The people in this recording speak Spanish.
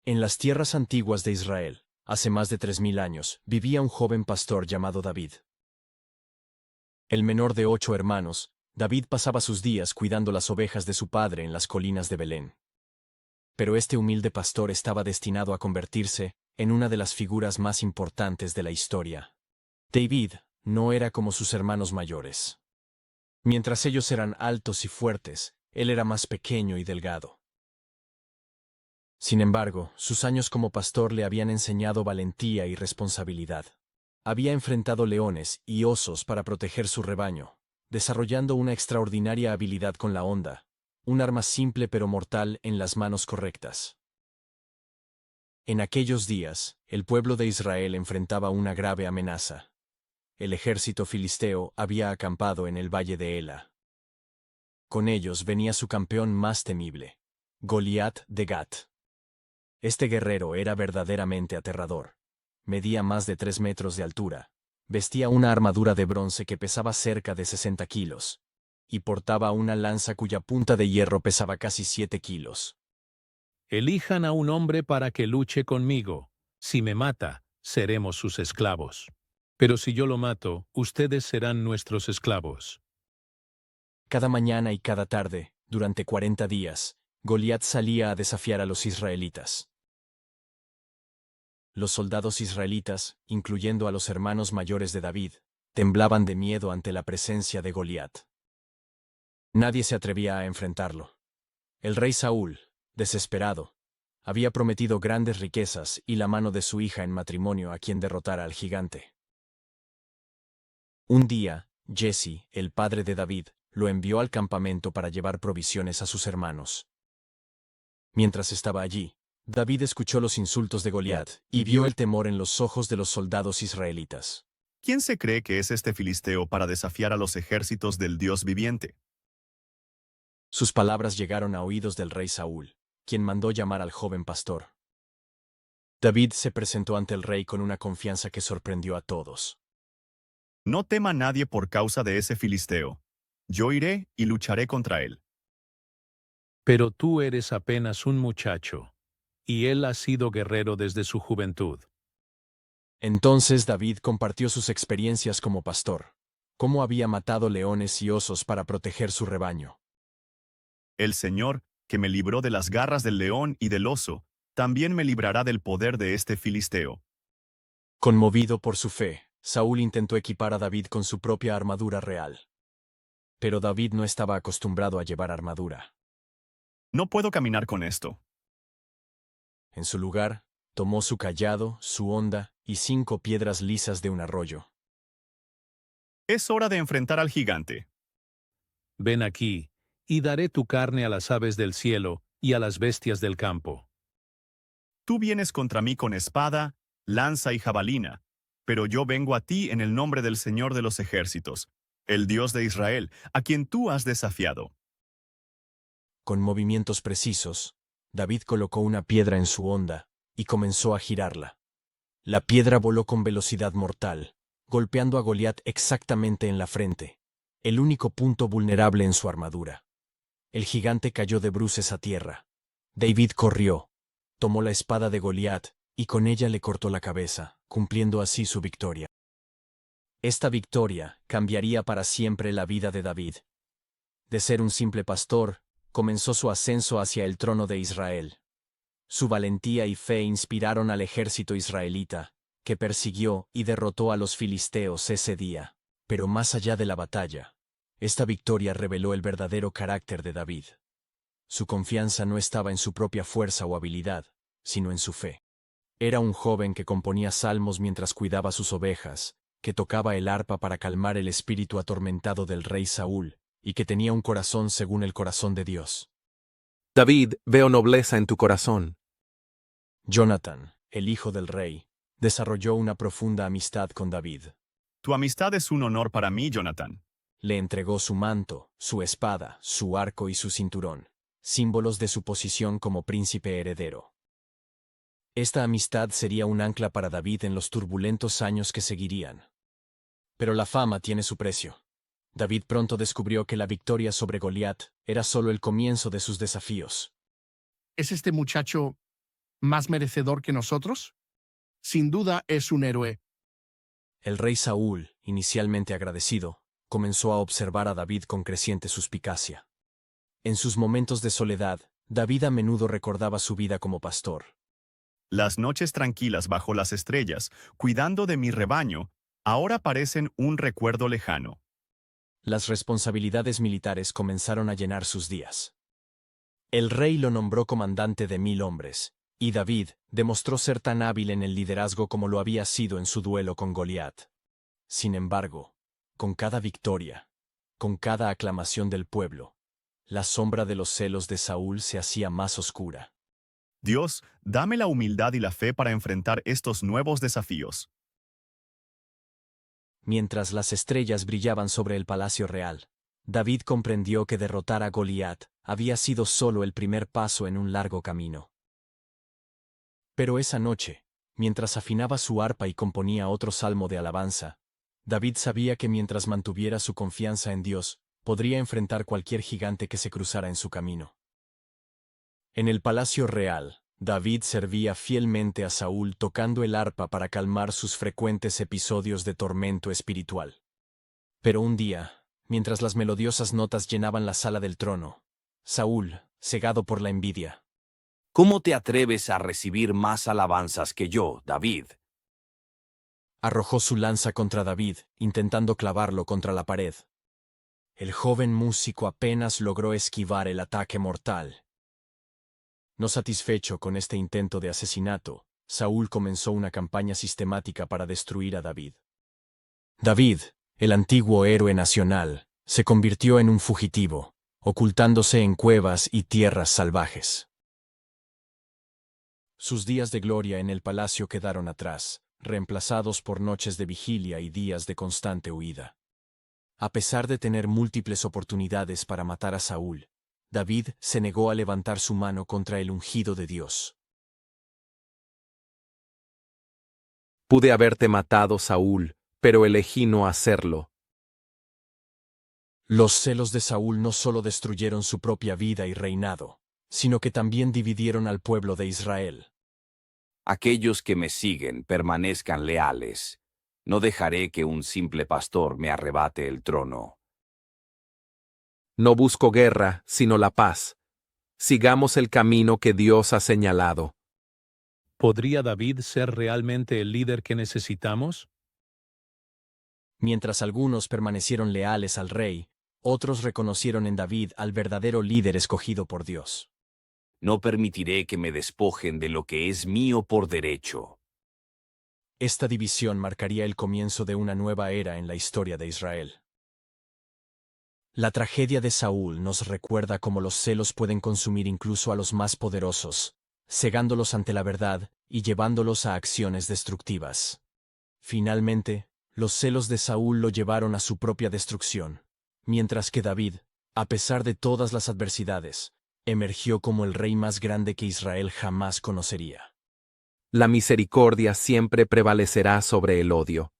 En las tierras antiguas de Israel, hace más de 3000 años, vivía un joven pastor llamado David. El menor de 8 hermanos, David pasaba sus días cuidando las ovejas de su padre en las colinas de Belén. Pero este humilde pastor estaba destinado a convertirse en una de las figuras más importantes de la historia. David no era como sus hermanos mayores. Mientras ellos eran altos y fuertes, él era más pequeño y delgado. Sin embargo, sus años como pastor le habían enseñado valentía y responsabilidad. Había enfrentado leones y osos para proteger su rebaño, desarrollando una extraordinaria habilidad con la honda, un arma simple pero mortal en las manos correctas. En aquellos días, el pueblo de Israel enfrentaba una grave amenaza. El ejército filisteo había acampado en el valle de Ela. Con ellos venía su campeón más temible, Goliat de Gat. Este guerrero era verdaderamente aterrador. Medía más de 3 metros de altura, vestía una armadura de bronce que pesaba cerca de 60 kilos, y portaba una lanza cuya punta de hierro pesaba casi 7 kilos. Elijan a un hombre para que luche conmigo. Si me mata, seremos sus esclavos. Pero si yo lo mato, ustedes serán nuestros esclavos. Cada mañana y cada tarde, durante 40 días, Goliat salía a desafiar a los israelitas. Los soldados israelitas, incluyendo a los hermanos mayores de David, temblaban de miedo ante la presencia de Goliat. Nadie se atrevía a enfrentarlo. El rey Saúl, desesperado, había prometido grandes riquezas y la mano de su hija en matrimonio a quien derrotara al gigante. Un día, Jesse, el padre de David, lo envió al campamento para llevar provisiones a sus hermanos. Mientras estaba allí, David escuchó los insultos de Goliat y vio el temor en los ojos de los soldados israelitas. ¿Quién se cree que es este filisteo para desafiar a los ejércitos del Dios viviente? Sus palabras llegaron a oídos del rey Saúl, quien mandó llamar al joven pastor. David se presentó ante el rey con una confianza que sorprendió a todos. No tema nadie por causa de ese filisteo. Yo iré y lucharé contra él. Pero tú eres apenas un muchacho, y él ha sido guerrero desde su juventud. Entonces David compartió sus experiencias como pastor, cómo había matado leones y osos para proteger su rebaño. El Señor, que me libró de las garras del león y del oso, también me librará del poder de este filisteo. Conmovido por su fe, Saúl intentó equipar a David con su propia armadura real. Pero David no estaba acostumbrado a llevar armadura. No puedo caminar con esto. En su lugar, tomó su cayado, su honda y 5 piedras lisas de un arroyo. Es hora de enfrentar al gigante. Ven aquí, y daré tu carne a las aves del cielo y a las bestias del campo. Tú vienes contra mí con espada, lanza y jabalina, pero yo vengo a ti en el nombre del Señor de los ejércitos, el Dios de Israel, a quien tú has desafiado. Con movimientos precisos, David colocó una piedra en su honda y comenzó a girarla. La piedra voló con velocidad mortal, golpeando a Goliat exactamente en la frente, el único punto vulnerable en su armadura. El gigante cayó de bruces a tierra. David corrió, tomó la espada de Goliat y con ella le cortó la cabeza, cumpliendo así su victoria. Esta victoria cambiaría para siempre la vida de David. De ser un simple pastor, comenzó su ascenso hacia el trono de Israel. Su valentía y fe inspiraron al ejército israelita, que persiguió y derrotó a los filisteos ese día. Pero más allá de la batalla, esta victoria reveló el verdadero carácter de David. Su confianza no estaba en su propia fuerza o habilidad, sino en su fe. Era un joven que componía salmos mientras cuidaba sus ovejas, que tocaba el arpa para calmar el espíritu atormentado del rey Saúl, y que tenía un corazón según el corazón de Dios. David, veo nobleza en tu corazón. Jonathan, el hijo del rey, desarrolló una profunda amistad con David. Tu amistad es un honor para mí, Jonathan. Le entregó su manto, su espada, su arco y su cinturón, símbolos de su posición como príncipe heredero. Esta amistad sería un ancla para David en los turbulentos años que seguirían. Pero la fama tiene su precio. David pronto descubrió que la victoria sobre Goliat era solo el comienzo de sus desafíos. ¿Es este muchacho ¿Más merecedor que nosotros? Sin duda es un héroe. El rey Saúl, inicialmente agradecido, comenzó a observar a David con creciente suspicacia. En sus momentos de soledad, David a menudo recordaba su vida como pastor. Las noches tranquilas bajo las estrellas, cuidando de mi rebaño, ahora parecen un recuerdo lejano. Las responsabilidades militares comenzaron a llenar sus días. El rey lo nombró comandante de 1000 hombres, y David demostró ser tan hábil en el liderazgo como lo había sido en su duelo con Goliat. Sin embargo, con cada victoria, con cada aclamación del pueblo, la sombra de los celos de Saúl se hacía más oscura. Dios, dame la humildad y la fe para enfrentar estos nuevos desafíos. Mientras las estrellas brillaban sobre el palacio real, David comprendió que derrotar a Goliat había sido solo el primer paso en un largo camino. Pero esa noche, mientras afinaba su arpa y componía otro salmo de alabanza, David sabía que mientras mantuviera su confianza en Dios, podría enfrentar cualquier gigante que se cruzara en su camino. En el palacio real, David servía fielmente a Saúl tocando el arpa para calmar sus frecuentes episodios de tormento espiritual. Pero un día, mientras las melodiosas notas llenaban la sala del trono, Saúl, cegado por la envidia, ¿Cómo te atreves a recibir más alabanzas que yo, David? arrojó su lanza contra David, intentando clavarlo contra la pared. El joven músico apenas logró esquivar el ataque mortal. No satisfecho con este intento de asesinato, Saúl comenzó una campaña sistemática para destruir a David. David, el antiguo héroe nacional, se convirtió en un fugitivo, ocultándose en cuevas y tierras salvajes. Sus días de gloria en el palacio quedaron atrás, reemplazados por noches de vigilia y días de constante huida. A pesar de tener múltiples oportunidades para matar a Saúl, David se negó a levantar su mano contra el ungido de Dios. Pude haberte matado, Saúl, pero elegí no hacerlo. Los celos de Saúl no solo destruyeron su propia vida y reinado, sino que también dividieron al pueblo de Israel. Aquellos que me siguen permanezcan leales. No dejaré que un simple pastor me arrebate el trono. No busco guerra, sino la paz. Sigamos el camino que Dios ha señalado. ¿Podría David ser realmente el líder que necesitamos? Mientras algunos permanecieron leales al rey, otros reconocieron en David al verdadero líder escogido por Dios. No permitiré que me despojen de lo que es mío por derecho. Esta división marcaría el comienzo de una nueva era en la historia de Israel. La tragedia de Saúl nos recuerda cómo los celos pueden consumir incluso a los más poderosos, cegándolos ante la verdad y llevándolos a acciones destructivas. Finalmente, los celos de Saúl lo llevaron a su propia destrucción, mientras que David, a pesar de todas las adversidades, emergió como el rey más grande que Israel jamás conocería. La misericordia siempre prevalecerá sobre el odio.